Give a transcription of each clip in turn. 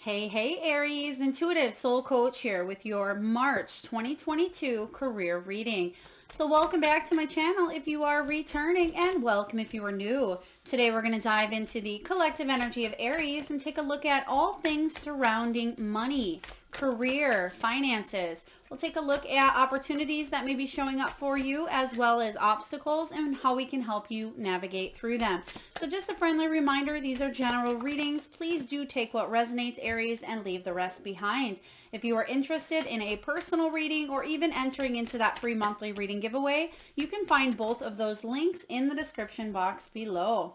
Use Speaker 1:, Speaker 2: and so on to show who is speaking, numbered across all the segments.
Speaker 1: Hey, hey, Aries, intuitive soul coach here with your March 2022 career reading. So welcome back to my channel if you are returning, and welcome if you are new. Today we're going to dive into the collective energy of Aries and take a look at all things surrounding money, career, finances. We'll take a look at opportunities that may be showing up for you, as well as obstacles and how we can help you navigate through them. So just a friendly reminder, these are general readings. Please do take what resonates, Aries, and leave the rest behind. If you are interested in a personal reading or even entering into that free monthly reading giveaway, you can find both of those links in the description box below.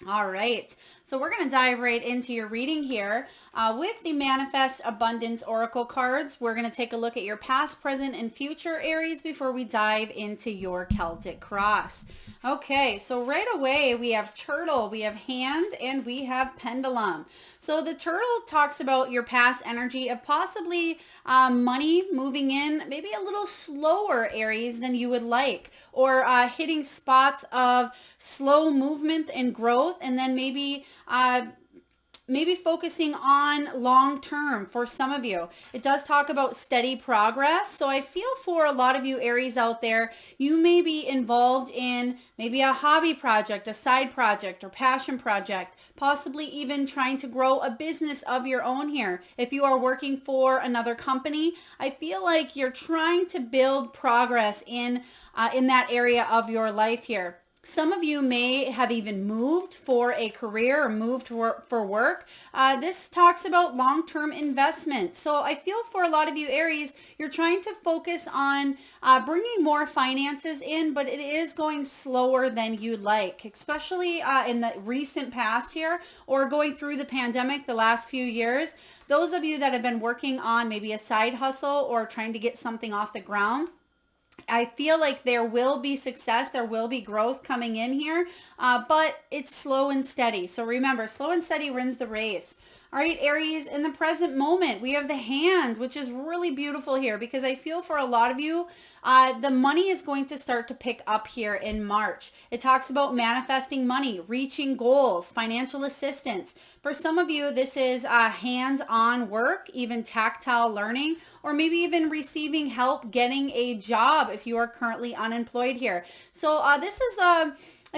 Speaker 1: All right, so we're going to dive right into your reading here with the Manifest Abundance Oracle cards. We're going to take a look at your past, present, and future, Aries, before we dive into your Celtic cross. Okay, so right away we have Turtle, we have Hand, and we have Pendulum. So the Turtle talks about your past energy of possibly money moving in maybe a little slower, Aries, than you would like, or hitting spots of slow movement and growth, and then maybe focusing on long term for some of you. It does talk about steady progress. So I feel for a lot of you Aries out there, you may be involved in maybe a hobby project, a side project, or passion project, possibly even trying to grow a business of your own here. If you are working for another company, I feel like you're trying to build progress in that area of your life here. Some of you may have even moved for a career or moved for work. This talks about long-term investment. So I feel for a lot of you Aries, you're trying to focus on bringing more finances in, but it is going slower than you'd like, especially in the recent past here or going through the pandemic the last few years. Those of you that have been working on maybe a side hustle or trying to get something off the ground, I feel like there will be success, there will be growth coming in here, but it's slow and steady. So remember, slow and steady wins the race. All right, Aries, in the present moment, we have the Hand, which is really beautiful here because I feel for a lot of you, the money is going to start to pick up here in March. It talks about manifesting money, reaching goals, financial assistance. For some of you, this is hands-on work, even tactile learning, or maybe even receiving help getting a job if you are currently unemployed here. So this is, I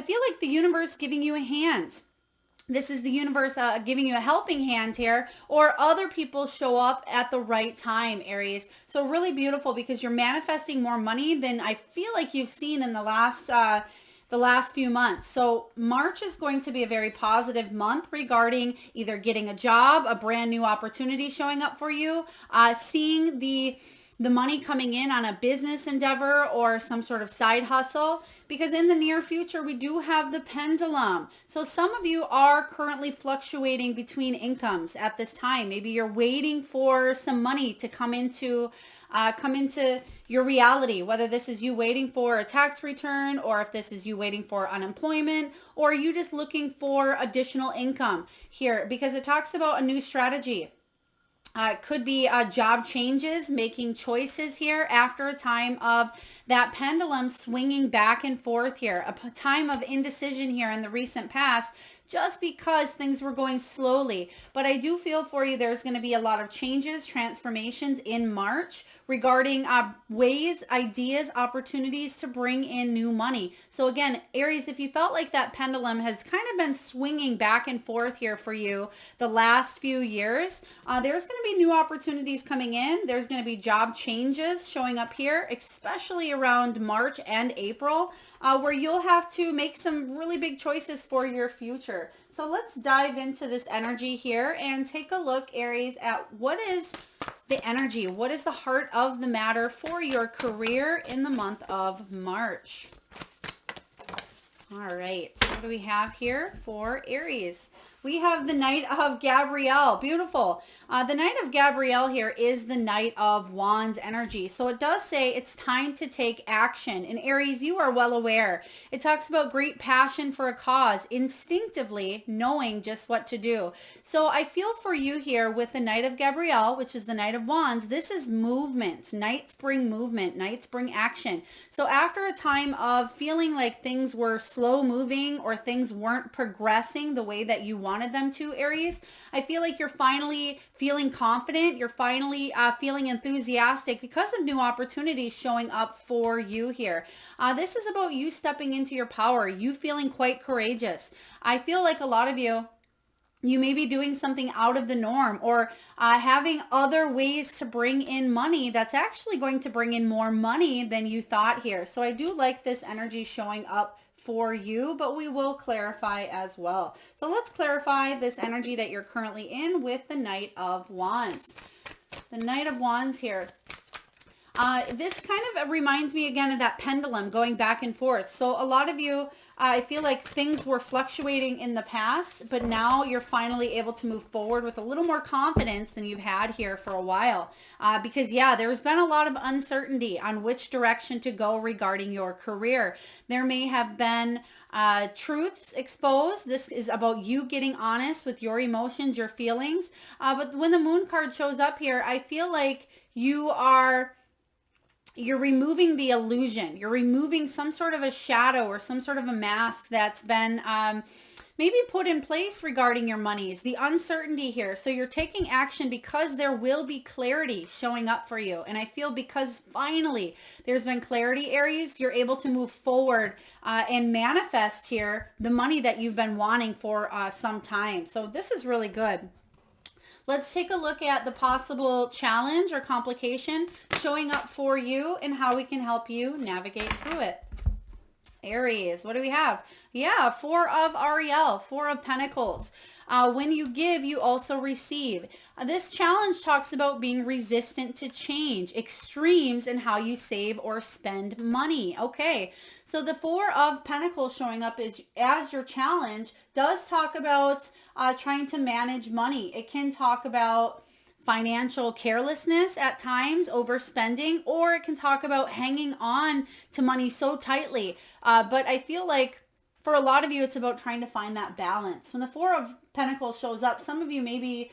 Speaker 1: feel like the universe giving you a hand. This is the universe giving you a helping hand here, or other people show up at the right time, Aries. So really beautiful because you're manifesting more money than I feel like you've seen in the last few months. So March is going to be a very positive month regarding either getting a job, a brand new opportunity showing up for you, seeing the money coming in on a business endeavor or some sort of side hustle, because in the near future we do have the Pendulum. So some of you are currently fluctuating between incomes at this time. Maybe you're waiting for some money to come into your reality, whether this is you waiting for a tax return, or if this is you waiting for unemployment, or you just looking for additional income here, because it talks about a new strategy. It could be job changes, making choices here after a time of that pendulum swinging back and forth here, a time of indecision here in the recent past, just because things were going slowly. But I do feel for you there's going to be a lot of changes, transformations in March regarding ways, ideas, opportunities to bring in new money. So again, Aries, if you felt like that pendulum has kind of been swinging back and forth here for you the last few years, there's going to be new opportunities coming in. There's going to be job changes showing up here, especially around March and April, where you'll have to make some really big choices for your future. So let's dive into this energy here and take a look, Aries, at what is the energy, what is the heart of the matter for your career in the month of March. All right, what do we have here for Aries? We have the Knight of Gabrielle. Beautiful. The Knight of Gabrielle here is the Knight of Wands energy. So it does say it's time to take action. And Aries, you are well aware. It talks about great passion for a cause, instinctively knowing just what to do. So I feel for you here with the Knight of Gabrielle, which is the Knight of Wands. This is movement. Knights bring movement. Knights bring action. So after a time of feeling like things were slow moving or things weren't progressing the way that you wanted, wanted them to, Aries. I feel like you're finally feeling confident. You're finally feeling enthusiastic because of new opportunities showing up for you here. This is about you stepping into your power, you feeling quite courageous. I feel like a lot of you may be doing something out of the norm, or having other ways to bring in money that's actually going to bring in more money than you thought here. So I do like this energy showing up for you, but we will clarify as well. So let's clarify this energy that you're currently in with the Knight of Wands. The Knight of Wands here. This kind of reminds me again of that pendulum going back and forth. So a lot of you, I feel like things were fluctuating in the past, but now you're finally able to move forward with a little more confidence than you've had here for a while. Because yeah, there's been a lot of uncertainty on which direction to go regarding your career. There may have been truths exposed. This is about you getting honest with your emotions, your feelings. But when the Moon card shows up here, I feel like you're removing the illusion. You're removing some sort of a shadow or some sort of a mask that's been maybe put in place regarding your monies, the uncertainty here. So you're taking action because there will be clarity showing up for you. And I feel because finally there's been clarity, Aries, you're able to move forward and manifest here the money that you've been wanting for some time. So this is really good. Let's take a look at the possible challenge or complication showing up for you and how we can help you navigate through it. Aries, what do we have? Yeah, 4 of Ariel, 4 of Pentacles. When you give, you also receive. This challenge talks about being resistant to change, extremes in how you save or spend money. Okay, so the 4 of Pentacles showing up as your challenge does talk about trying to manage money. It can talk about financial carelessness at times, overspending, or it can talk about hanging on to money so tightly. But I feel like for a lot of you, it's about trying to find that balance. When the 4 of Pentacles shows up, some of you may be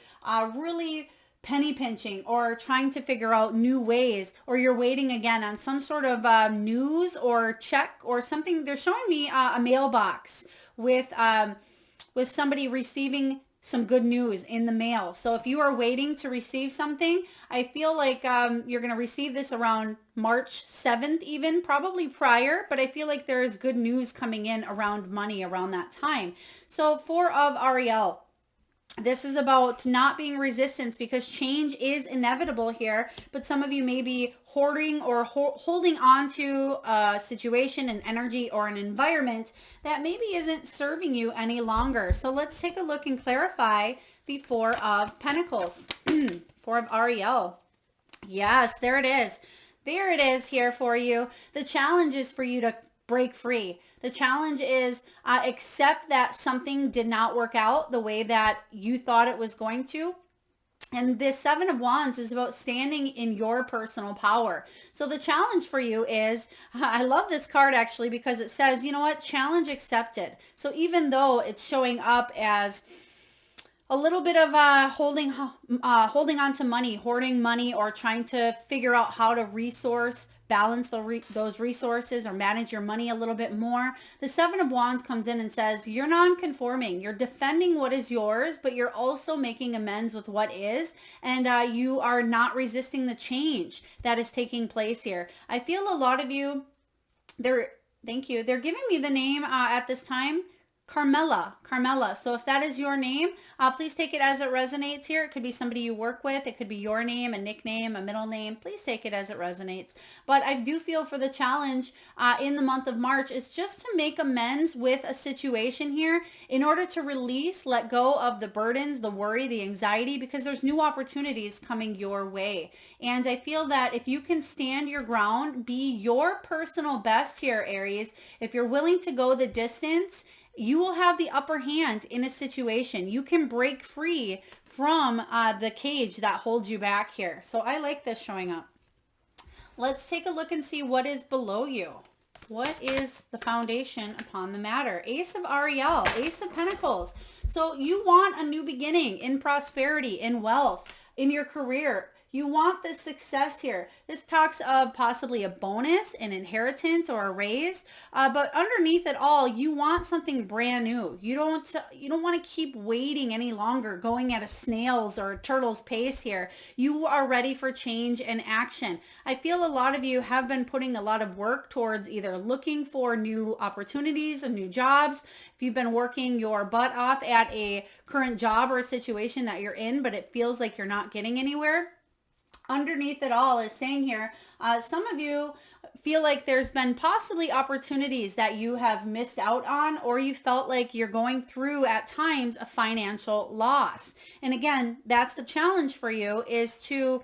Speaker 1: really penny pinching or trying to figure out new ways, or you're waiting again on some sort of news or check or something. They're showing me a mailbox with somebody receiving some good news in the mail. So if you are waiting to receive something, I feel like you're going to receive this around March 7th, even probably prior, but I feel like there is good news coming in around money around that time. So 4 of Ariel. This is about not being resistant because change is inevitable here, but some of you may be hoarding or holding on to a situation, an energy, or an environment that maybe isn't serving you any longer. So let's take a look and clarify the 4 of Pentacles. 4 of Ariel. Yes, there it is. There it is here for you. The challenge is for you to break free. The challenge is accept that something did not work out the way that you thought it was going to. And this 7 of Wands is about standing in your personal power. So the challenge for you is, I love this card actually because it says, you know what, challenge accepted. So even though it's showing up as a little bit of holding on to money, hoarding money, or trying to figure out how to balance those resources or manage your money a little bit more. The 7 of Wands comes in and says, you're non-conforming. You're defending what is yours, but you're also making amends with what is. And you are not resisting the change that is taking place here. I feel a lot of you, thank you. They're giving me the name at this time, Carmela. So if that is your name, please take it as it resonates here. It could be somebody you work with. It could be your name, a nickname, a middle name. Please take it as it resonates. But I do feel for the challenge in the month of March is just to make amends with a situation here in order to release, let go of the burdens, the worry, the anxiety, because there's new opportunities coming your way. And I feel that if you can stand your ground, be your personal best here, Aries, if you're willing to go the distance, you will have the upper hand in a situation. You can break free from the cage that holds you back here. So I like this showing up. Let's take a look and see what is below you. What is the foundation upon the matter? Ace of Ariel, Ace of Pentacles. So you want a new beginning in prosperity, in wealth, in your career. You want this success here. This talks of possibly a bonus, an inheritance, or a raise. But underneath it all, you want something brand new. You don't want to keep waiting any longer, going at a snail's or a turtle's pace here. You are ready for change and action. I feel a lot of you have been putting a lot of work towards either looking for new opportunities and new jobs. If you've been working your butt off at a current job or a situation that you're in, but it feels like you're not getting anywhere, underneath it all is saying here, some of you feel like there's been possibly opportunities that you have missed out on, or you felt like you're going through at times a financial loss. And again, that's the challenge for you, is to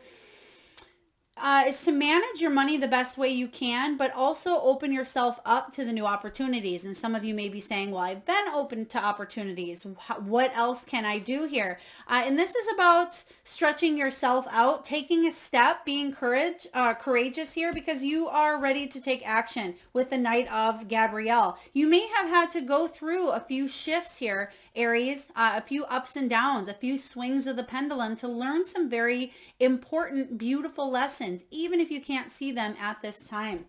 Speaker 1: manage your money the best way you can, but also open yourself up to the new opportunities. And some of you may be saying, well, I've been open to opportunities. What else can I do here? And this is about stretching yourself out, taking a step, being courageous here, because you are ready to take action with the Knight of Gabrielle. You may have had to go through a few shifts here, Aries, a few ups and downs, a few swings of the pendulum to learn some very important, beautiful lessons, even if you can't see them at this time.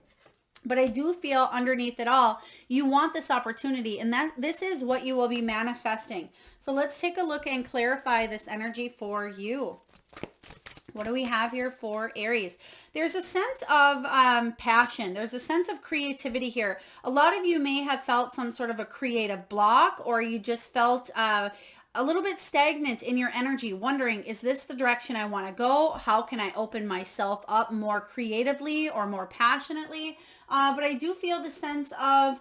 Speaker 1: But I do feel underneath it all, you want this opportunity, and that this is what you will be manifesting. So let's take a look and clarify this energy for you. What do we have here for Aries? There's a sense of passion. There's a sense of creativity here. A lot of you may have felt some sort of a creative block, or you just felt a little bit stagnant in your energy, wondering, is this the direction I want to go? How can I open myself up more creatively or more passionately? But I do feel the sense of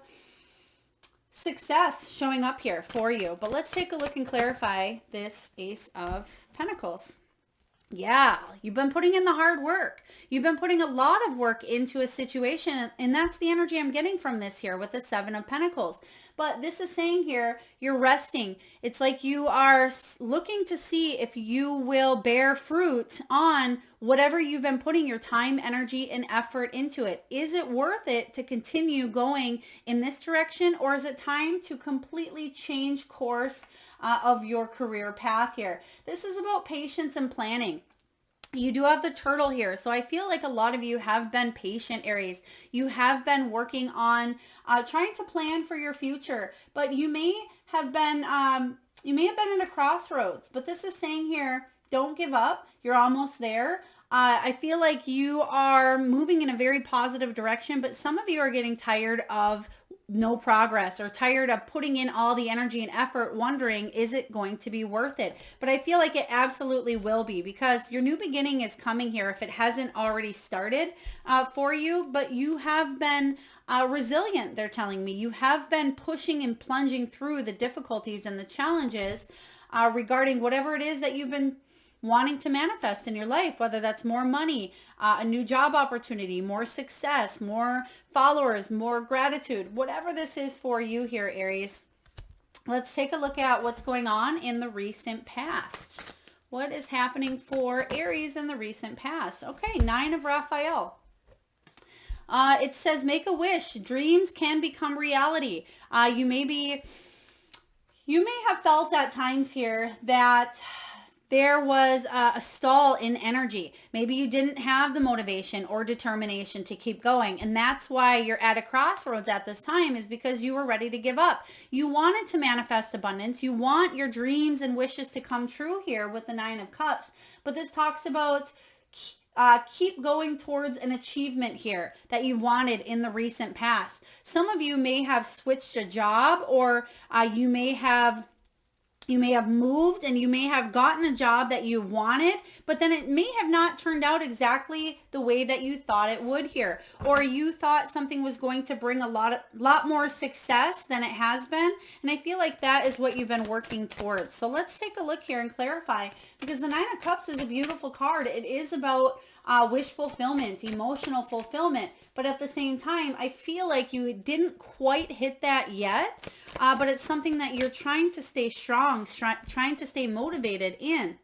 Speaker 1: success showing up here for you. But let's take a look and clarify this Ace of Pentacles. Yeah, you've been putting in the hard work. You've been putting a lot of work into a situation, and that's the energy I'm getting from this here with the Seven of Pentacles. But this is saying here, you're resting. It's like you are looking to see if you will bear fruit on whatever you've been putting your time, energy, and effort into it. Is it worth it to continue going in this direction, or is it time to completely change course of your career path here? This is about patience and planning. You do have the turtle here. So I feel like a lot of you have been patient, Aries. You have been working on trying to plan for your future, but you may have been in a crossroads. But this is saying here, don't give up. You're almost there. I feel like you are moving in a very positive direction, but some of you are getting tired of no progress, or tired of putting in all the energy and effort, wondering, is it going to be worth it? But I feel like it absolutely will be, because your new beginning is coming here if it hasn't already started for you. But you have been resilient, they're telling me. You have been pushing and plunging through the difficulties and the challenges regarding whatever it is that you've been wanting to manifest in your life, whether that's more money, a new job opportunity, more success, more followers, more gratitude, whatever this is for you here, Aries. Let's take a look at what's going on in the recent past. What is happening for Aries in the recent past? Okay, Nine of Raphael. It says, make a wish. Dreams can become reality. You may have felt at times here that there was a stall in energy. Maybe you didn't have the motivation or determination to keep going. And that's why you're at a crossroads at this time, is because you were ready to give up. You wanted to manifest abundance. You want your dreams and wishes to come true here with the Nine of Cups. But this talks about keep going towards an achievement here that you wanted in the recent past. Some of you may have switched a job, or you may have moved, and you may have gotten a job that you wanted, but then it may have not turned out exactly the way that you thought it would here. Or you thought something was going to bring a lot more success than it has been. And I feel like that is what you've been working towards. So let's take a look here and clarify, because the Nine of Cups is a beautiful card. It is about wish fulfillment, emotional fulfillment. But at the same time, I feel like you didn't quite hit that yet, but it's something that you're trying to stay strong, trying to stay motivated in.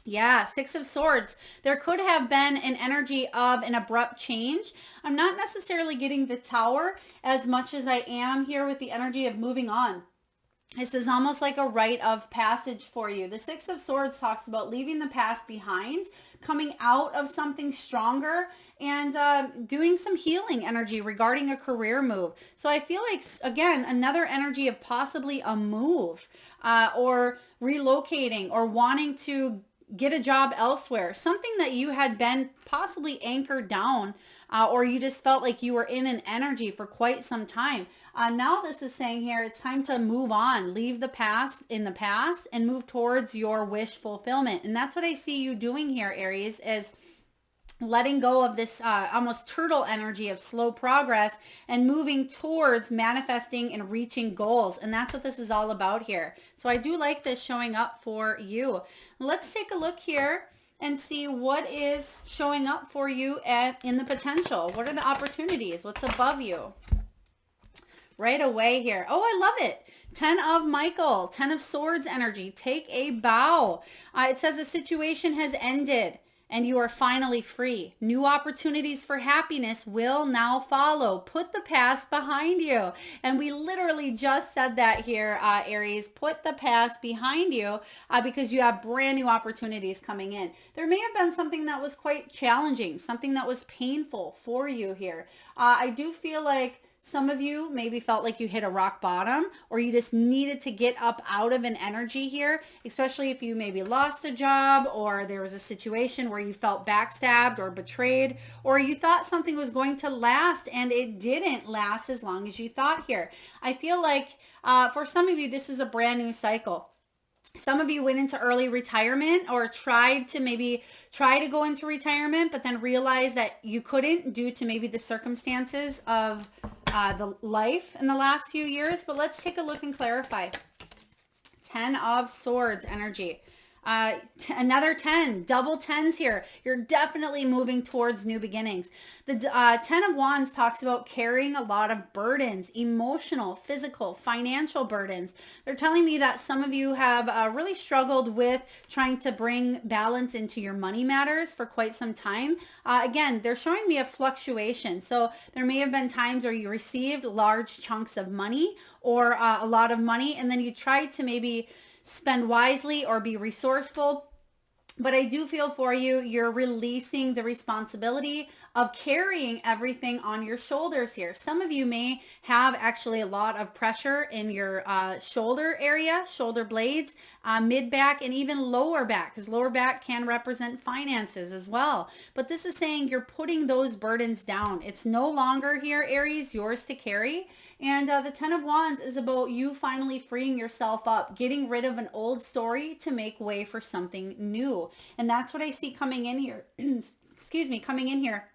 Speaker 1: Yeah, Six of Swords. There could have been an energy of an abrupt change. I'm not necessarily getting the Tower as much as I am here with the energy of moving on. This is almost like a rite of passage for you. The Six of Swords talks about leaving the past behind, coming out of something stronger, and doing some healing energy regarding a career move. So I feel like, again, another energy of possibly a move or relocating or wanting to get a job elsewhere, something that you had been possibly anchored down or you just felt like you were in an energy for quite some time. Now this is saying here, it's time to move on, leave the past in the past and move towards your wish fulfillment. And that's what I see you doing here, Aries, is letting go of this almost turtle energy of slow progress and moving towards manifesting and reaching goals. And that's what this is all about here. So I do like this showing up for you. Let's take a look here and see what is showing up for you in the potential. What are the opportunities? What's above you? Right away here. Oh, I love it. 10 of Michael, 10 of Swords energy. Take a bow. It says a situation has ended and you are finally free. New opportunities for happiness will now follow. Put the past behind you. And we literally just said that here, Aries. Put the past behind you because you have brand new opportunities coming in. There may have been something that was quite challenging, something that was painful for you here. I do feel like some of you maybe felt like you hit a rock bottom or you just needed to get up out of an energy here, especially if you maybe lost a job or there was a situation where you felt backstabbed or betrayed or you thought something was going to last and it didn't last as long as you thought here. I feel like for some of you, this is a brand new cycle. Some of you went into early retirement or tried to go into retirement, but then realized that you couldn't due to maybe the circumstances of the life in the last few years. But let's take a look and clarify. 10 of Swords energy. Another 10, double 10s here. You're definitely moving towards new beginnings. The 10 of Wands talks about carrying a lot of burdens, emotional, physical, financial burdens. They're telling me that some of you have really struggled with trying to bring balance into your money matters for quite some time. Again, they're showing me a fluctuation. So there may have been times where you received large chunks of money or a lot of money, and then you tried to maybe spend wisely or be resourceful. But I do feel for you, you're releasing the responsibility of carrying everything on your shoulders here. Some of you may have actually a lot of pressure in your shoulder area, shoulder blades, mid back, and even lower back, because lower back can represent finances as well. But this is saying you're putting those burdens down. It's no longer here, Aries, yours to carry. And the 10 of Wands is about you finally freeing yourself up, getting rid of an old story to make way for something new. And that's what I see coming in here. Excuse me, coming in here.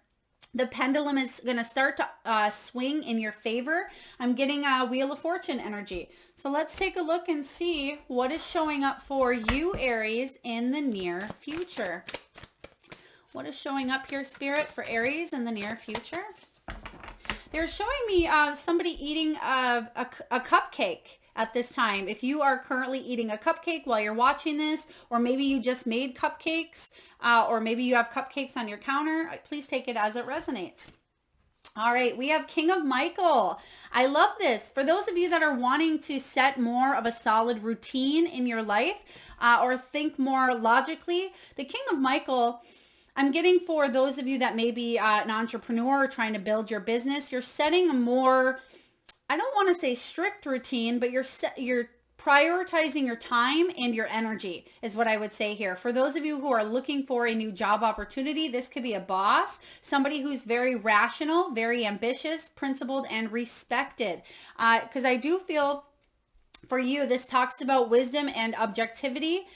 Speaker 1: The pendulum is going to start to swing in your favor. I'm getting a Wheel of Fortune energy. So let's take a look and see what is showing up for you, Aries, in the near future. What is showing up here, Spirit, for Aries in the near future? They're showing me somebody eating a cupcake at this time. If you are currently eating a cupcake while you're watching this, or maybe you just made cupcakes, or maybe you have cupcakes on your counter, please take it as it resonates. All right, we have King of Michael. I love this. For those of you that are wanting to set more of a solid routine in your life or think more logically, the King of Michael, I'm getting for those of you that may be an entrepreneur or trying to build your business, you're setting a more, I don't want to say strict routine, but you're prioritizing your time and your energy is what I would say here. For those of you who are looking for a new job opportunity, this could be a boss, somebody who's very rational, very ambitious, principled, and respected. Because I do feel for you, this talks about wisdom and objectivity.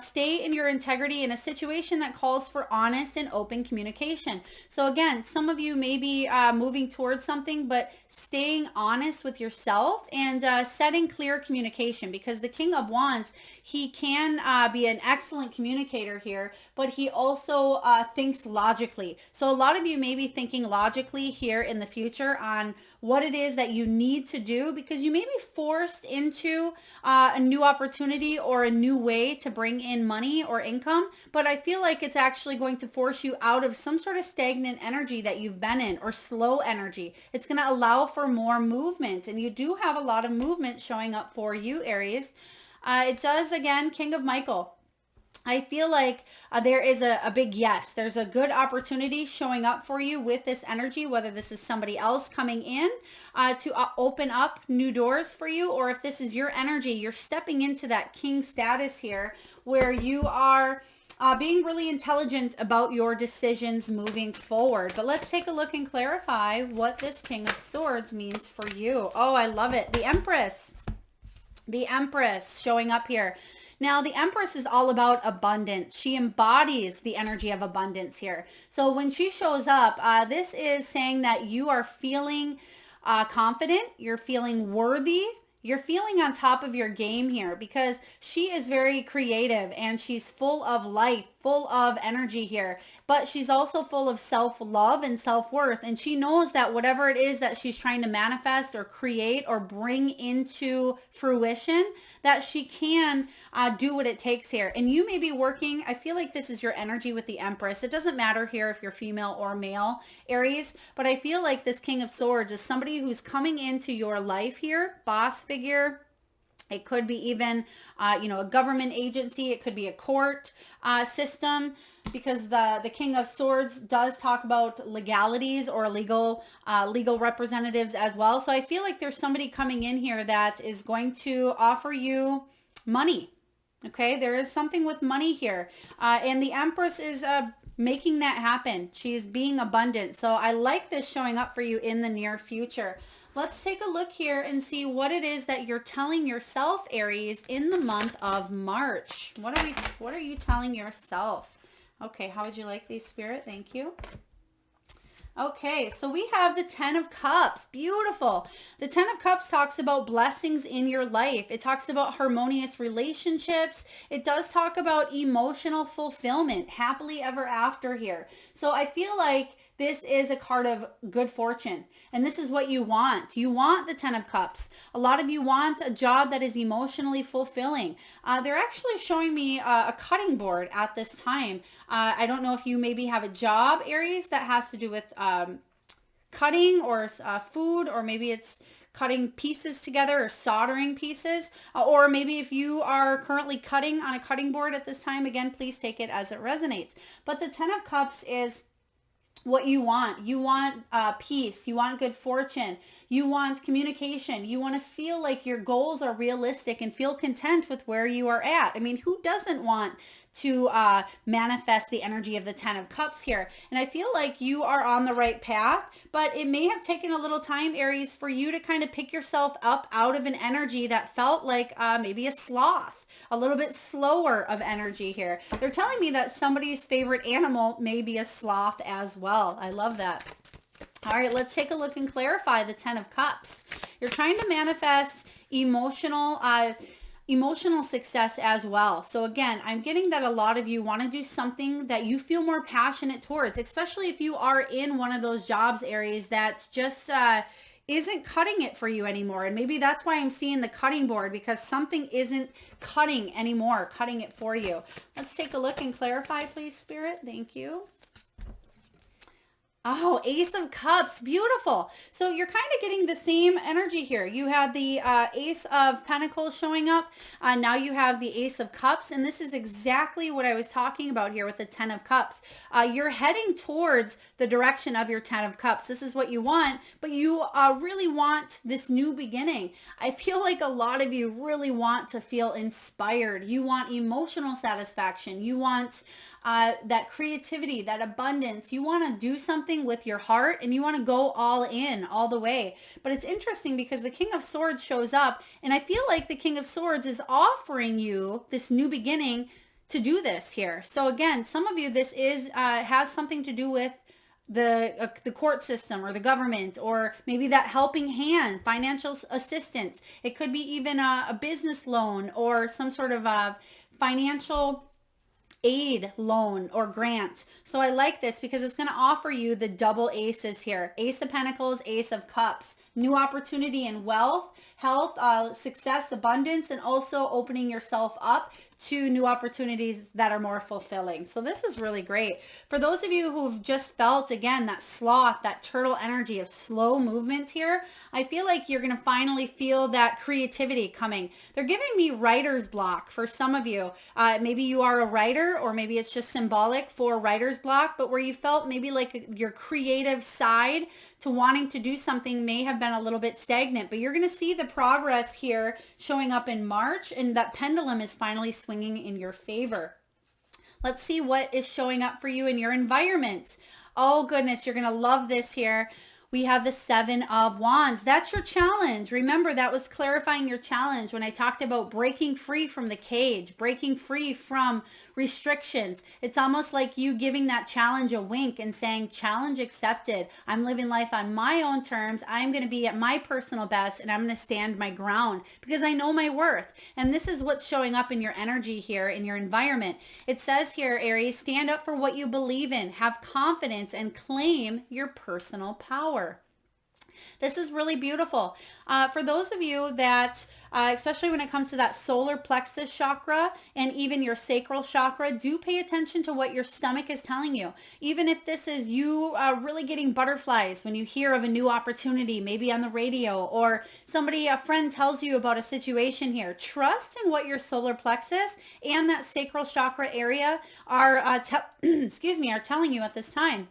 Speaker 1: Stay in your integrity in a situation that calls for honest and open communication. So again, some of you may be moving towards something, but staying honest with yourself and setting clear communication, because the King of Wands, he can be an excellent communicator here, but he also thinks logically. So a lot of you may be thinking logically here in the future on what it is that you need to do, because you may be forced into a new opportunity or a new way to bring in money or income. But I feel like it's actually going to force you out of some sort of stagnant energy that you've been in, or slow energy. It's going to allow for more movement. And you do have a lot of movement showing up for you, Aries. It does, again, King of Michael. I feel like there is a big yes. There's a good opportunity showing up for you with this energy, whether this is somebody else coming in to open up new doors for you, or if this is your energy, you're stepping into that king status here where you are being really intelligent about your decisions moving forward. But let's take a look and clarify what this King of Swords means for you. Oh, I love it. The Empress. The Empress showing up here. Now, the Empress is all about abundance. She embodies the energy of abundance here. So when she shows up, this is saying that you are feeling confident, you're feeling worthy, you're feeling on top of your game here, because she is very creative and she's full of life, full of energy here, but she's also full of self-love and self-worth. And she knows that whatever it is that she's trying to manifest or create or bring into fruition, that she can do what it takes here. And you may be working, I feel like this is your energy with the Empress. It doesn't matter here if you're female or male, Aries, but I feel like this King of Swords is somebody who's coming into your life here, boss figure. It could be even, a government agency. It could be a court system, because the King of Swords does talk about legalities or legal representatives as well. So I feel like there's somebody coming in here that is going to offer you money. Okay, there is something with money here. And the Empress is making that happen. She is being abundant. So I like this showing up for you in the near future. Let's take a look here and see what it is that you're telling yourself, Aries, in the month of March. What are you telling yourself? Okay, how would you like these, Spirit? Thank you. Okay, so we have the Ten of Cups. Beautiful. The Ten of Cups talks about blessings in your life. It talks about harmonious relationships. It does talk about emotional fulfillment, happily ever after here. So I feel like this is a card of good fortune, and this is what you want. You want the Ten of Cups. A lot of you want a job that is emotionally fulfilling. They're actually showing me a cutting board at this time. I don't know if you maybe have a job, Aries, that has to do with cutting or food, or maybe it's cutting pieces together or soldering pieces, or maybe if you are currently cutting on a cutting board at this time, again, please take it as it resonates. But the Ten of Cups is what you want. You want peace. You want good fortune. You want communication. You want to feel like your goals are realistic and feel content with where you are at. I mean, who doesn't want to manifest the energy of the Ten of Cups here? And I feel like you are on the right path, but it may have taken a little time, Aries, for you to kind of pick yourself up out of an energy that felt like maybe a sloth, a little bit slower of energy here. They're telling me that somebody's favorite animal may be a sloth as well. I love that. All right, let's take a look and clarify the Ten of Cups. You're trying to manifest emotional success as well. So again, I'm getting that a lot of you want to do something that you feel more passionate towards, especially if you are in one of those jobs, Aries, that just isn't cutting it for you anymore. And maybe that's why I'm seeing the cutting board, because something isn't cutting anymore, cutting it for you. Let's take a look and clarify, please, Spirit. Thank you. Oh, Ace of Cups. Beautiful. So you're kind of getting the same energy here. You had the Ace of Pentacles showing up. Now you have the Ace of Cups. And this is exactly what I was talking about here with the Ten of Cups. You're heading towards the direction of your Ten of Cups. This is what you want, but you really want this new beginning. I feel like a lot of you really want to feel inspired. You want emotional satisfaction. You want that creativity, that abundance. You want to do something with your heart, and you want to go all in, all the way. But it's interesting because the King of Swords shows up, and I feel like the King of Swords is offering you this new beginning to do this here. So again, some of you, this is has something to do with the court system or the government, or maybe that helping hand, financial assistance. It could be even a business loan or some sort of financial aid, loan, or grant. So I like this because it's going to offer you the double aces here. Ace of Pentacles, Ace of Cups, new opportunity in wealth, health, success, abundance, and also opening yourself up to new opportunities that are more fulfilling. So this is really great. For those of you who've just felt, again, that sloth, that turtle energy of slow movement here, I feel like you're going to finally feel that creativity coming. They're giving me writer's block for some of you. Maybe you are a writer, or maybe it's just symbolic for writer's block, but where you felt maybe like your creative side to wanting to do something may have been a little bit stagnant, but you're going to see the progress here showing up in March, and that pendulum is finally swinging in your favor. Let's see what is showing up for you in your environment. Oh goodness, you're going to love this here. We have the Seven of Wands. That's your challenge. Remember, that was clarifying your challenge when I talked about breaking free from the cage, breaking free from restrictions. It's almost like you giving that challenge a wink and saying, challenge accepted. I'm living life on my own terms. I'm going to be at my personal best, and I'm going to stand my ground because I know my worth. And this is what's showing up in your energy here, in your environment. It says here, Aries, stand up for what you believe in, have confidence, and claim your personal power. This is really beautiful. For those of you that, especially when it comes to that solar plexus chakra and even your sacral chakra, do pay attention to what your stomach is telling you. Even if this is you really getting butterflies when you hear of a new opportunity, maybe on the radio, or a friend tells you about a situation here, trust in what your solar plexus and that sacral chakra area are, are telling you at this time.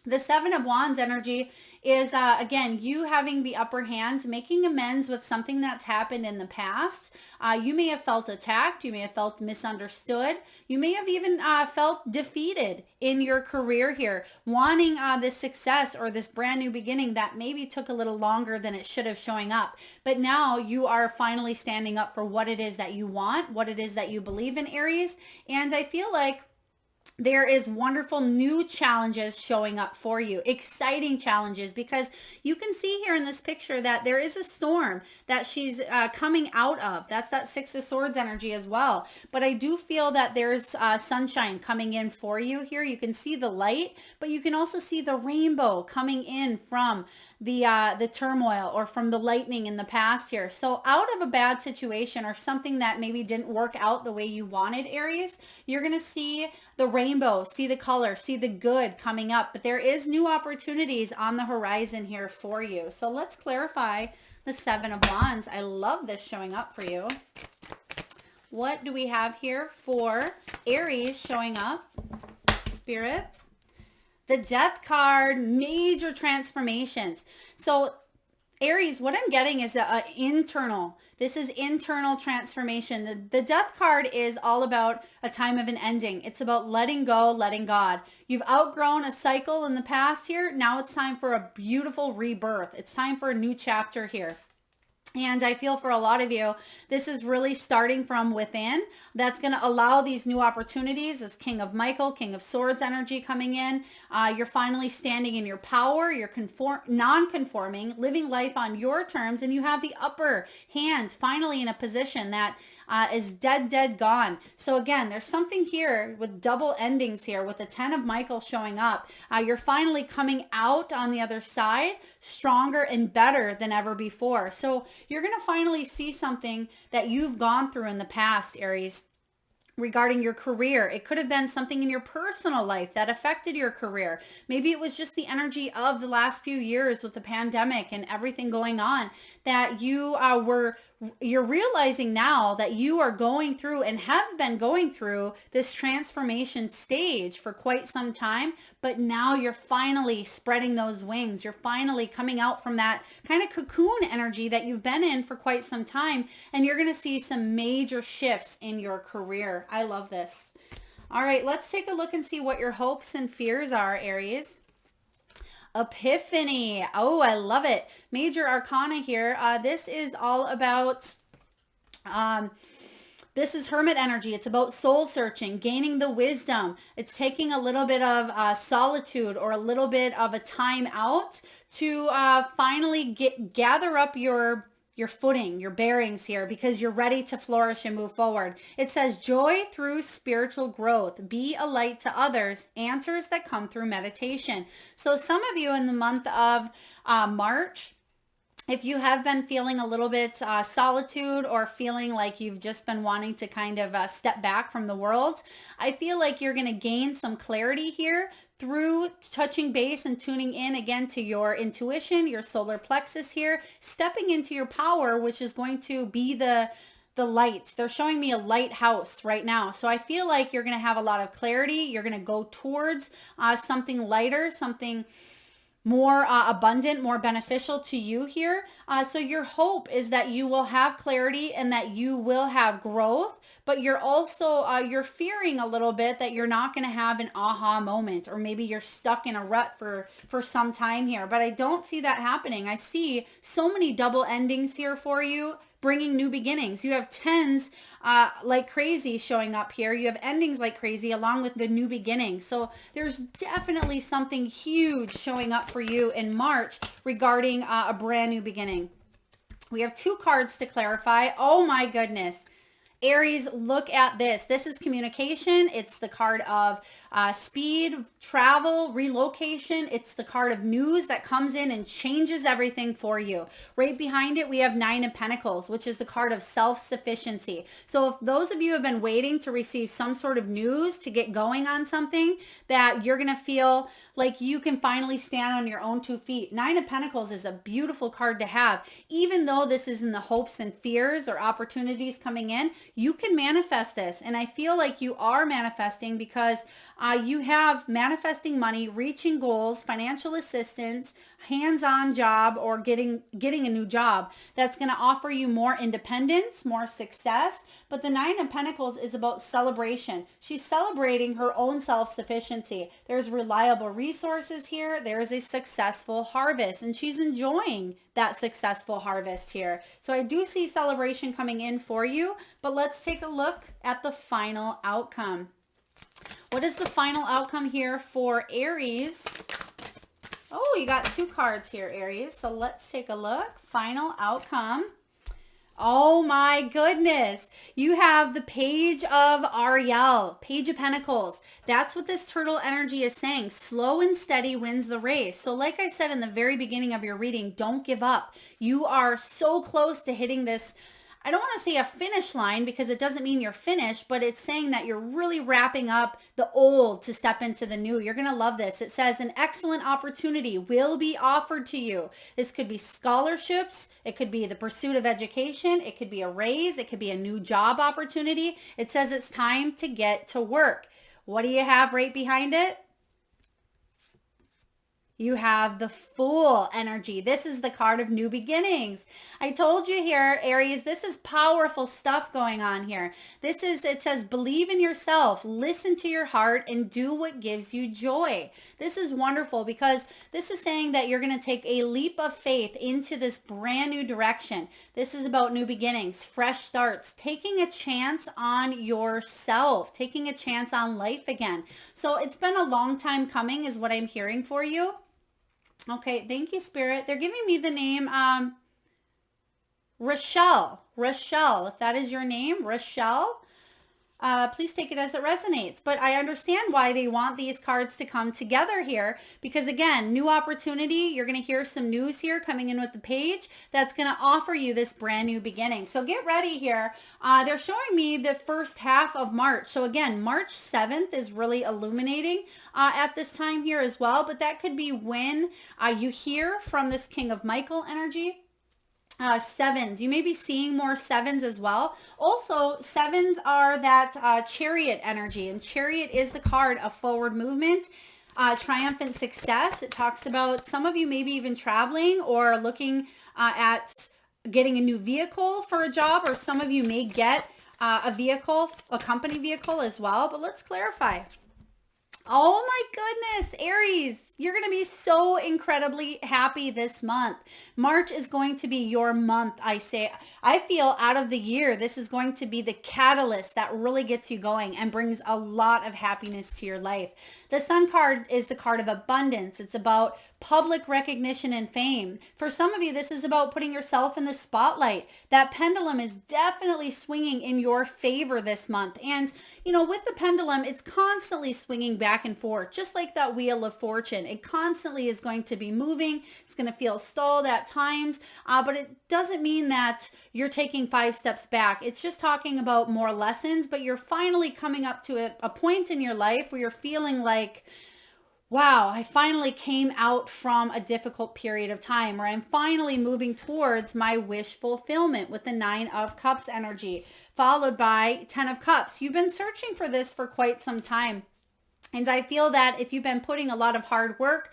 Speaker 1: The Seven of Wands energy is, again, you having the upper hand, making amends with something that's happened in the past. You may have felt attacked. You may have felt misunderstood. You may have even felt defeated in your career here, wanting this success or this brand new beginning that maybe took a little longer than it should have showing up. But now you are finally standing up for what it is that you want, what it is that you believe in, Aries. And I feel like there is wonderful new challenges showing up for you, exciting challenges, because you can see here in this picture that there is a storm that she's coming out of. That's that Six of Swords energy as well. But I do feel that there's sunshine coming in for you here. You can see the light, but you can also see the rainbow coming in from the turmoil or from the lightning in the past here. So out of a bad situation or something that maybe didn't work out the way you wanted, Aries, you're going to see the rainbow, see the color, see the good coming up. But there is new opportunities on the horizon here for you. So let's clarify the Seven of Wands. I love this showing up for you. What do we have here for Aries showing up? Spirit. The Death card, major transformations. So Aries, what I'm getting is internal. This is internal transformation. The Death card is all about a time of an ending. It's about letting go, letting God. You've outgrown a cycle in the past here. Now it's time for a beautiful rebirth. It's time for a new chapter here. And I feel for a lot of you, this is really starting from within. That's going to allow these new opportunities. As King of Michael, King of Swords energy coming in. You're finally standing in your power. You're non-conforming, living life on your terms. And you have the upper hand finally in a position that is dead gone. So again, there's something here with double endings here with the 10 of Michael showing up. You're finally coming out on the other side stronger and better than ever before. So you're going to finally see something that you've gone through in the past, Aries, regarding your career. It could have been something in your personal life that affected your career. Maybe it was just the energy of the last few years with the pandemic and everything going on that you're realizing now that you are going through and have been going through this transformation stage for quite some time, but now you're finally spreading those wings. You're finally coming out from that kind of cocoon energy that you've been in for quite some time, and you're going to see some major shifts in your career. I love this. All right, let's take a look and see what your hopes and fears are, Aries. Epiphany. Oh, I love it. Major arcana here. This is all about, this is hermit energy. It's about soul searching, gaining the wisdom. It's taking a little bit of solitude or a little bit of a time out to finally gather up your your footing, your bearings here, because you're ready to flourish and move forward. It says joy through spiritual growth. Be a light to others. Answers that come through meditation. So some of you in the month of March, if you have been feeling a little bit solitude or feeling like you've just been wanting to kind of step back from the world, I feel like you're going to gain some clarity here through touching base and tuning in again to your intuition, your solar plexus here, stepping into your power, which is going to be the light. They're showing me a lighthouse right now. So I feel like you're going to have a lot of clarity. You're going to go towards something lighter, something more abundant, more beneficial to you here. So your hope is that you will have clarity and that you will have growth, but you're also, you're fearing a little bit that you're not going to have an aha moment, or maybe you're stuck in a rut for some time here, but I don't see that happening. I see so many double endings here for you, bringing new beginnings. You have tens like crazy showing up here. You have endings like crazy along with the new beginning. So there's definitely something huge showing up for you in March regarding a brand new beginning. We have 2 cards to clarify. Oh my goodness. Aries, look at this. This is communication. It's the card of speed, travel, relocation. It's the card of news that comes in and changes everything for you. Right behind it, we have 9 of Pentacles, which is the card of self-sufficiency. So if those of you have been waiting to receive some sort of news to get going on something that you're going to feel like you can finally stand on your own 2 feet. 9 of Pentacles is a beautiful card to have. Even though this is in the hopes and fears or opportunities coming in, you can manifest this. And I feel like you are manifesting because you have manifesting money, reaching goals, financial assistance, hands-on job, or getting a new job that's going to offer you more independence, more success. But the 9 of Pentacles is about celebration. She's celebrating her own self-sufficiency. There's reliable resources here. There's a successful harvest, and she's enjoying that successful harvest here. So I do see celebration coming in for you, but let's take a look at the final outcome. What is the final outcome here for Aries? Oh, you got 2 cards here, Aries. So let's take a look. Final outcome. Oh my goodness. You have the Page of Ariel, Page of Pentacles. That's what this turtle energy is saying. Slow and steady wins the race. So like I said in the very beginning of your reading, don't give up. You are so close to hitting this, I don't want to say a finish line because it doesn't mean you're finished, but it's saying that you're really wrapping up the old to step into the new. You're going to love this. It says an excellent opportunity will be offered to you. This could be scholarships. It could be the pursuit of education. It could be a raise. It could be a new job opportunity. It says it's time to get to work. What do you have right behind it? You have the Fool energy. This is the card of new beginnings. I told you here, Aries, this is powerful stuff going on here. It says, believe in yourself, listen to your heart, and do what gives you joy. This is wonderful because this is saying that you're going to take a leap of faith into this brand new direction. This is about new beginnings, fresh starts, taking a chance on yourself, taking a chance on life again. So it's been a long time coming is what I'm hearing for you. Okay, thank you, Spirit. They're giving me the name Rochelle. Rochelle, if that is your name, Rochelle. Please take it as it resonates. But I understand why they want these cards to come together here because, again, new opportunity. You're going to hear some news here coming in with the page that's going to offer you this brand new beginning. So get ready here. They're showing me the first half of March. So, again, March 7th is really illuminating at this time here as well. But that could be when you hear from this King of Michael energy. Sevens. You may be seeing more sevens as well. Also, sevens are that Chariot energy, and Chariot is the card of forward movement, triumphant success. It talks about some of you maybe even traveling or looking at getting a new vehicle for a job, or some of you may get a vehicle, a company vehicle as well. But let's clarify. Oh my goodness, Aries. You're going to be so incredibly happy this month. March is going to be your month, I say. I feel out of the year, this is going to be the catalyst that really gets you going and brings a lot of happiness to your life. The Sun card is the card of abundance. It's about public recognition and fame. For some of you, this is about putting yourself in the spotlight. That pendulum is definitely swinging in your favor this month. And, you know, with the pendulum, it's constantly swinging back and forth, just like that wheel of fortune. It constantly is going to be moving. It's going to feel stalled at times, but it doesn't mean that you're taking 5 steps back. It's just talking about more lessons, but you're finally coming up to a point in your life where you're feeling like, wow, I finally came out from a difficult period of time, or I'm finally moving towards my wish fulfillment with the 9 of Cups energy, followed by 10 of Cups. You've been searching for this for quite some time. And I feel that if you've been putting a lot of hard work,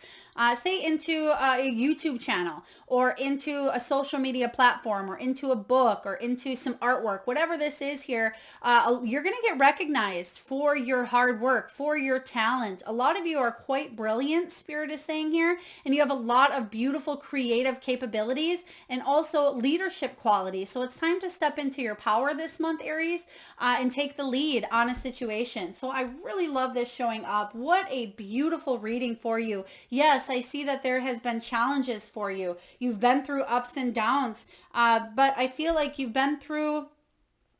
Speaker 1: say into a YouTube channel or into a social media platform or into a book or into some artwork, whatever this is here, you're going to get recognized for your hard work, for your talent. A lot of you are quite brilliant, Spirit is saying here, and you have a lot of beautiful creative capabilities and also leadership qualities. So it's time to step into your power this month, Aries, and take the lead on a situation. So I really love this showing up. What a beautiful reading for you. Yes, I see that there has been challenges for you. You've been through ups and downs, but I feel like you've been through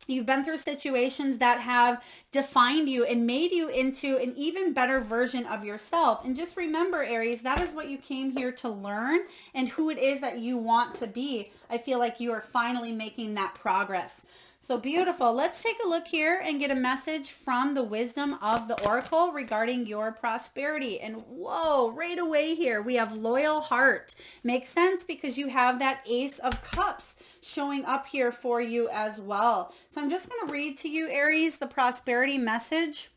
Speaker 1: situations that have defined you and made you into an even better version of yourself. And just remember, Aries, that is what you came here to learn and who it is that you want to be. I feel like you are finally making that progress. So beautiful. Let's take a look here and get a message from the wisdom of the Oracle regarding your prosperity. And whoa, right away here, we have loyal heart. Makes sense because you have that Ace of Cups showing up here for you as well. So I'm just going to read to you, Aries, the prosperity message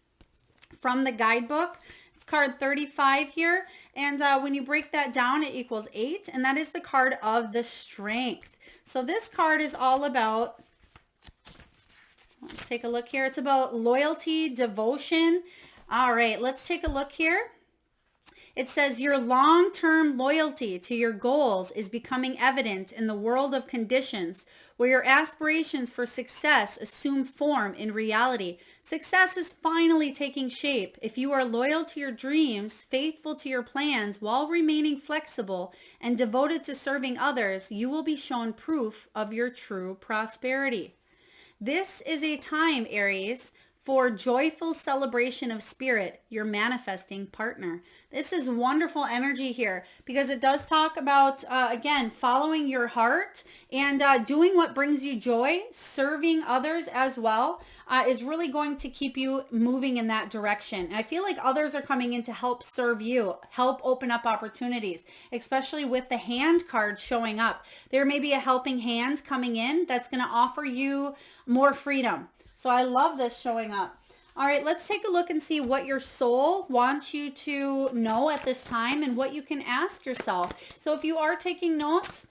Speaker 1: from the guidebook. It's card 35 here. And when you break that down, it equals 8. And that is the card of the Strength. So this card is all about, let's take a look here. It's about loyalty, devotion. All right, let's take a look here. It says your long-term loyalty to your goals is becoming evident in the world of conditions where your aspirations for success assume form in reality. Success is finally taking shape. If you are loyal to your dreams, faithful to your plans while remaining flexible and devoted to serving others, you will be shown proof of your true prosperity. This is a time, Aries, for joyful celebration of spirit, your manifesting partner. This is wonderful energy here because it does talk about, again, following your heart and doing what brings you joy, serving others as well, is really going to keep you moving in that direction. And I feel like others are coming in to help serve you, help open up opportunities, especially with the Hand card showing up. There may be a helping hand coming in that's going to offer you more freedom. So I love this showing up. All right, let's take a look and see what your soul wants you to know at this time and what you can ask yourself. So if you are taking notes,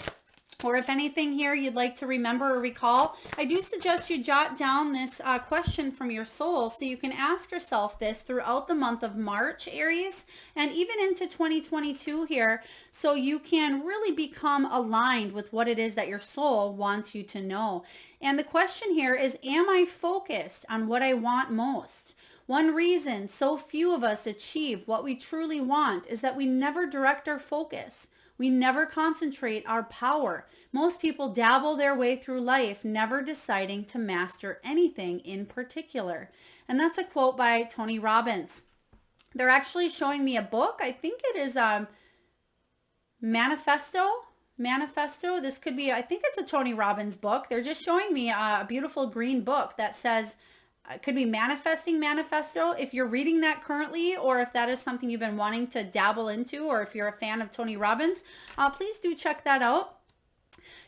Speaker 1: or if anything here you'd like to remember or recall, I do suggest you jot down this question from your soul so you can ask yourself this throughout the month of March, Aries, and even into 2022 here, so you can really become aligned with what it is that your soul wants you to know. And the question here is, am I focused on what I want most? One reason so few of us achieve what we truly want is that we never direct our focus. We never concentrate our power. Most people dabble their way through life, never deciding to master anything in particular. And that's a quote by Tony Robbins. They're actually showing me a book. I think it is Manifesto. This could be, I think it's a Tony Robbins book. They're just showing me a beautiful green book that says, it could be Manifesting Manifesto. If you're reading that currently, or if that is something you've been wanting to dabble into, or if you're a fan of Tony Robbins, please do check that out.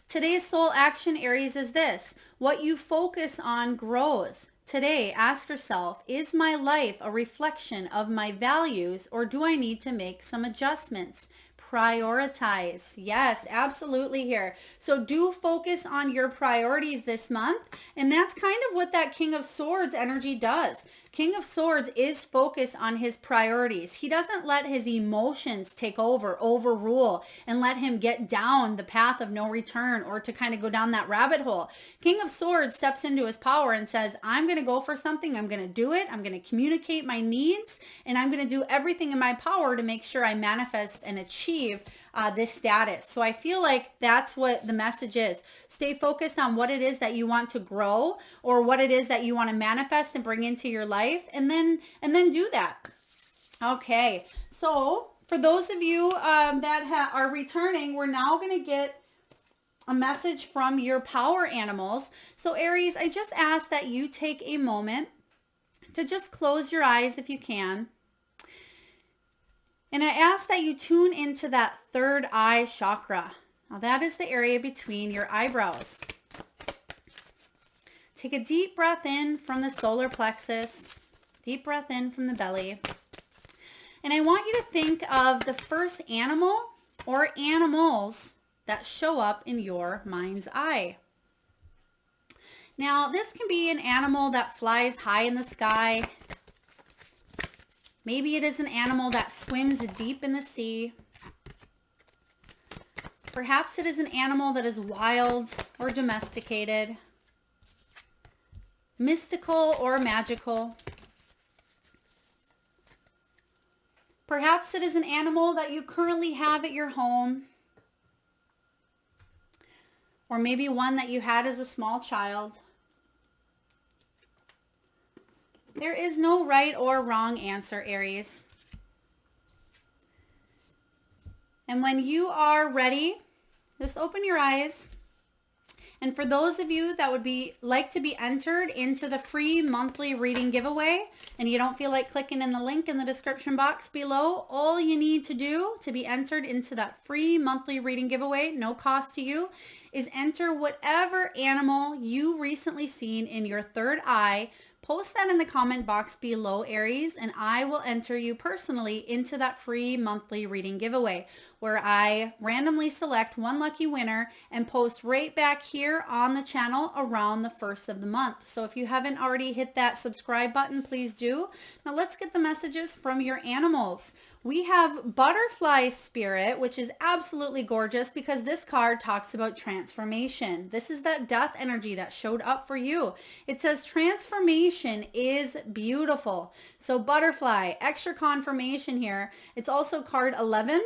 Speaker 1: Today's soul action, Aries, is this: what you focus on grows. Today, ask yourself, is my life a reflection of my values, or do I need to make some adjustments? Prioritize. Yes, absolutely here. So do focus on your priorities this month. And that's kind of what that King of Swords energy does. King of Swords is focused on his priorities. He doesn't let his emotions take over, overrule, and let him get down the path of no return or to kind of go down that rabbit hole. King of Swords steps into his power and says, I'm going to go for something. I'm going to do it. I'm going to communicate my needs, and I'm going to do everything in my power to make sure I manifest and achieve this status. So I feel like that's what the message is. Stay focused on what it is that you want to grow or what it is that you want to manifest and bring into your life, and then do that. Okay, so for those of you that are returning, we're now going to get a message from your power animals. So Aries, I just ask that you take a moment to just close your eyes if you can. And I ask that you tune into that third eye chakra. Now that is the area between your eyebrows. Take a deep breath in from the solar plexus. Deep breath in from the belly. And I want you to think of the first animal or animals that show up in your mind's eye. Now, this can be an animal that flies high in the sky. Maybe it is an animal that swims deep in the sea. Perhaps it is an animal that is wild or domesticated, mystical or magical. Perhaps it is an animal that you currently have at your home, or maybe one that you had as a small child. There is no right or wrong answer, Aries. And when you are ready, just open your eyes. And for those of you that would like to be entered into the free monthly reading giveaway, and you don't feel like clicking in the link in the description box below, all you need to do to be entered into that free monthly reading giveaway, no cost to you, is enter whatever animal you recently seen in your third eye. Post that in the comment box below, Aries, and I will enter you personally into that free monthly reading giveaway, where I randomly select one lucky winner and post right back here on the channel around the 1st of the month. So if you haven't already hit that subscribe button, please do. Now let's get the messages from your animals. We have Butterfly Spirit, which is absolutely gorgeous because this card talks about transformation. This is that death energy that showed up for you. It says transformation is beautiful. So Butterfly, extra confirmation here. It's also card 11,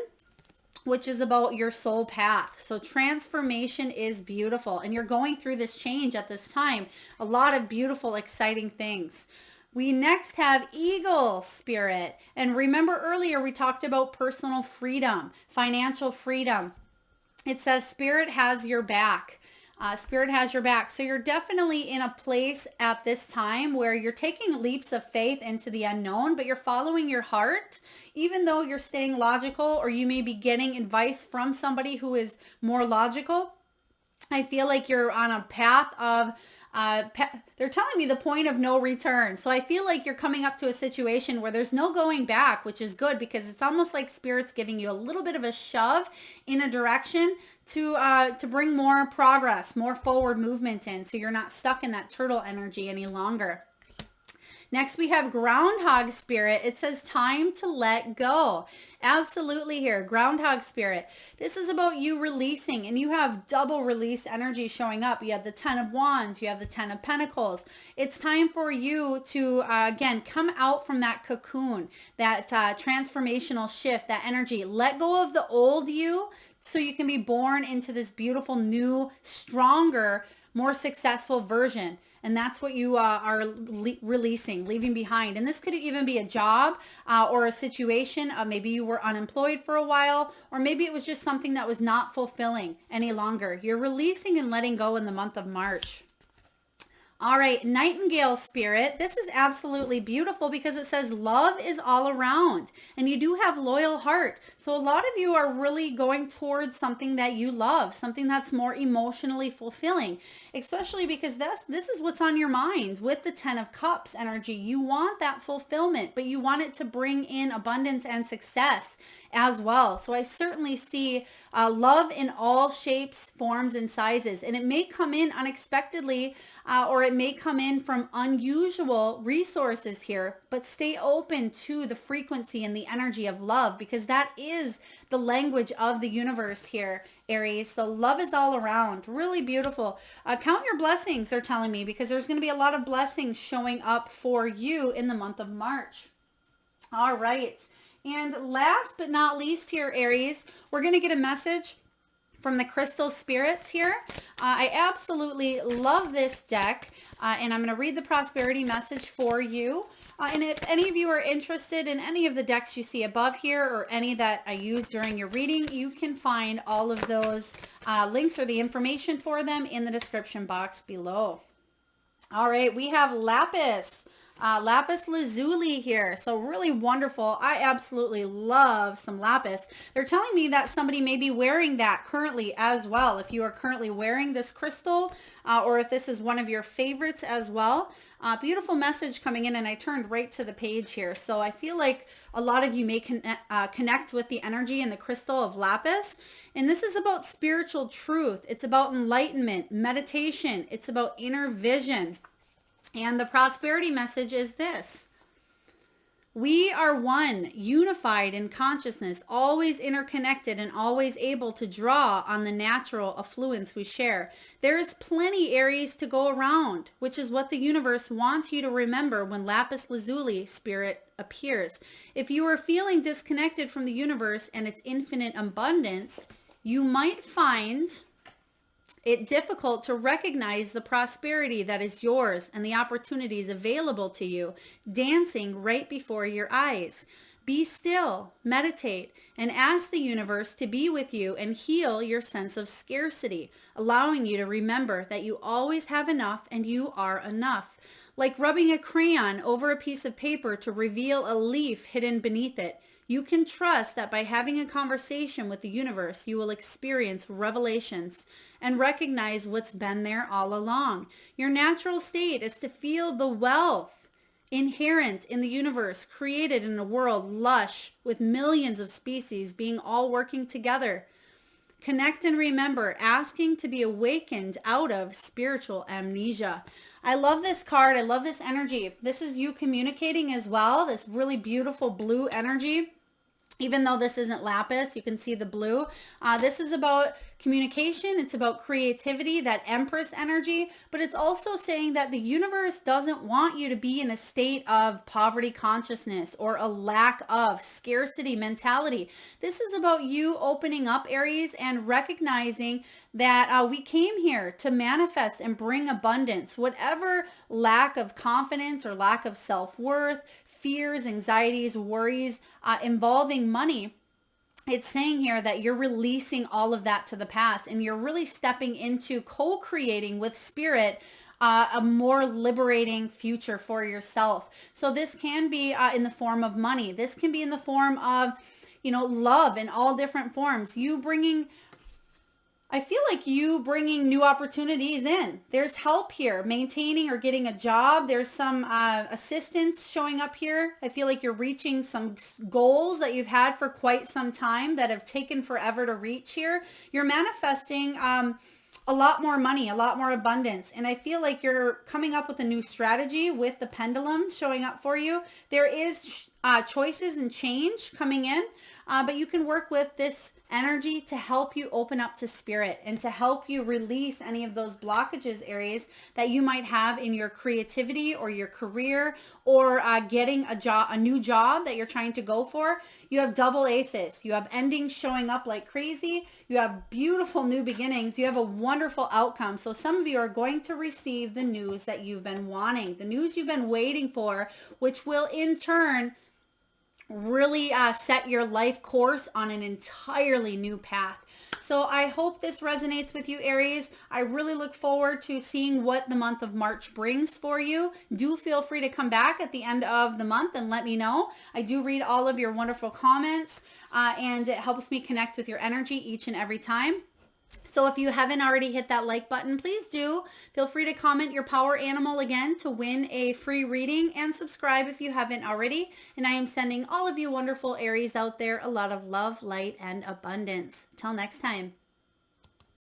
Speaker 1: which is about your soul path. So transformation is beautiful, and you're going through this change at this time. A lot of beautiful, exciting things. We next have Eagle Spirit. And remember earlier we talked about personal freedom, financial freedom. It says Spirit has your back. Spirit has your back. So you're definitely in a place at this time where you're taking leaps of faith into the unknown, but you're following your heart, even though you're staying logical, or you may be getting advice from somebody who is more logical. I feel like you're on a path of they're telling me the point of no return. So I feel like you're coming up to a situation where there's no going back, which is good because it's almost like Spirit's giving you a little bit of a shove in a direction to bring more progress, more forward movement in, so you're not stuck in that turtle energy any longer. Next, we have Groundhog Spirit. It says time to let go. Absolutely here, Groundhog Spirit. This is about you releasing, and you have double release energy showing up. You have the 10 of Wands, you have the 10 of Pentacles. It's time for you to, again, come out from that cocoon, that transformational shift, that energy. Let go of the old you so you can be born into this beautiful, new, stronger, more successful version. And that's what you are releasing, leaving behind. And this could even be a job or a situation. Maybe you were unemployed for a while, or maybe it was just something that was not fulfilling any longer. You're releasing and letting go in the month of March. All right, Nightingale Spirit. This is absolutely beautiful because it says love is all around, and you do have loyal heart. So a lot of you are really going towards something that you love, something that's more emotionally fulfilling, especially because this is what's on your mind with the 10 of Cups energy. You want that fulfillment, but you want it to bring in abundance and success as well. So I certainly see love in all shapes, forms, and sizes, and it may come in unexpectedly, or it it may come in from unusual resources here, but stay open to the frequency and the energy of love, because that is the language of the universe here, Aries. So love is all around. Really beautiful. Count your blessings, they're telling me, because there's going to be a lot of blessings showing up for you in the month of March. All right. And last but not least here, Aries, we're going to get a message from the crystal spirits here. I absolutely love this deck, and I'm going to read the prosperity message for you. And if any of you are interested in any of the decks you see above here, or any that I use during your reading, you can find all of those links or the information for them in the description box below. All right, we have lapis. Lapis lazuli here. So really wonderful. I absolutely love some lapis. They're telling me that somebody may be wearing that currently as well. If you are currently wearing this crystal, or if this is one of your favorites as well. Beautiful message coming in, and I turned right to the page here. So I feel like a lot of you may connect with the energy and the crystal of lapis. And this is about spiritual truth. It's about enlightenment, meditation. It's about inner vision. And the prosperity message is this: we are one, unified in consciousness, always interconnected and always able to draw on the natural affluence we share. There is plenty, Aries, to go around, which is what the universe wants you to remember when lapis lazuli spirit appears. If you are feeling disconnected from the universe and its infinite abundance, you might find it difficult to recognize the prosperity that is yours and the opportunities available to you dancing right before your eyes. Be still, meditate, and ask the universe to be with you and heal your sense of scarcity, allowing you to remember that you always have enough and you are enough. Like rubbing a crayon over a piece of paper to reveal a leaf hidden beneath it, you can trust that by having a conversation with the universe, you will experience revelations and recognize what's been there all along. Your natural state is to feel the wealth inherent in the universe, created in a world lush with millions of species being all working together. Connect and remember, asking to be awakened out of spiritual amnesia. I love this card. I love this energy. This is you communicating as well. This really beautiful blue energy. Even though this isn't lapis, you can see the blue. This is about communication. It's about creativity, that Empress energy. But it's also saying that the universe doesn't want you to be in a state of poverty consciousness or a lack of scarcity mentality. This is about you opening up, Aries, and recognizing that we came here to manifest and bring abundance. Whatever lack of confidence or lack of self-worth, fears, anxieties, worries involving money, it's saying here that you're releasing all of that to the past, and you're really stepping into co-creating with spirit a more liberating future for yourself. So this can be in the form of money. This can be in the form of, love in all different forms. I feel like you bringing new opportunities in. There's help here, maintaining or getting a job. There's some assistance showing up here. I feel like you're reaching some goals that you've had for quite some time that have taken forever to reach here. You're manifesting a lot more money, a lot more abundance. And I feel like you're coming up with a new strategy with the pendulum showing up for you. There is choices and change coming in. But you can work with this energy to help you open up to spirit and to help you release any of those blockages, Aries, that you might have in your creativity or your career, or getting a new job that you're trying to go for. You have double aces. You have endings showing up like crazy. You have beautiful new beginnings. You have a wonderful outcome. So some of you are going to receive the news that you've been wanting, the news you've been waiting for, which will in turn really set your life course on an entirely new path. So I hope this resonates with you, Aries. I really look forward to seeing what the month of March brings for you. Do feel free to come back at the end of the month and let me know. I do read all of your wonderful comments, and it helps me connect with your energy each and every time. So if you haven't already hit that like button, please do. Feel free to comment your power animal again to win a free reading, and subscribe if you haven't already. And I am sending all of you wonderful Aries out there a lot of love, light, and abundance. Till next time.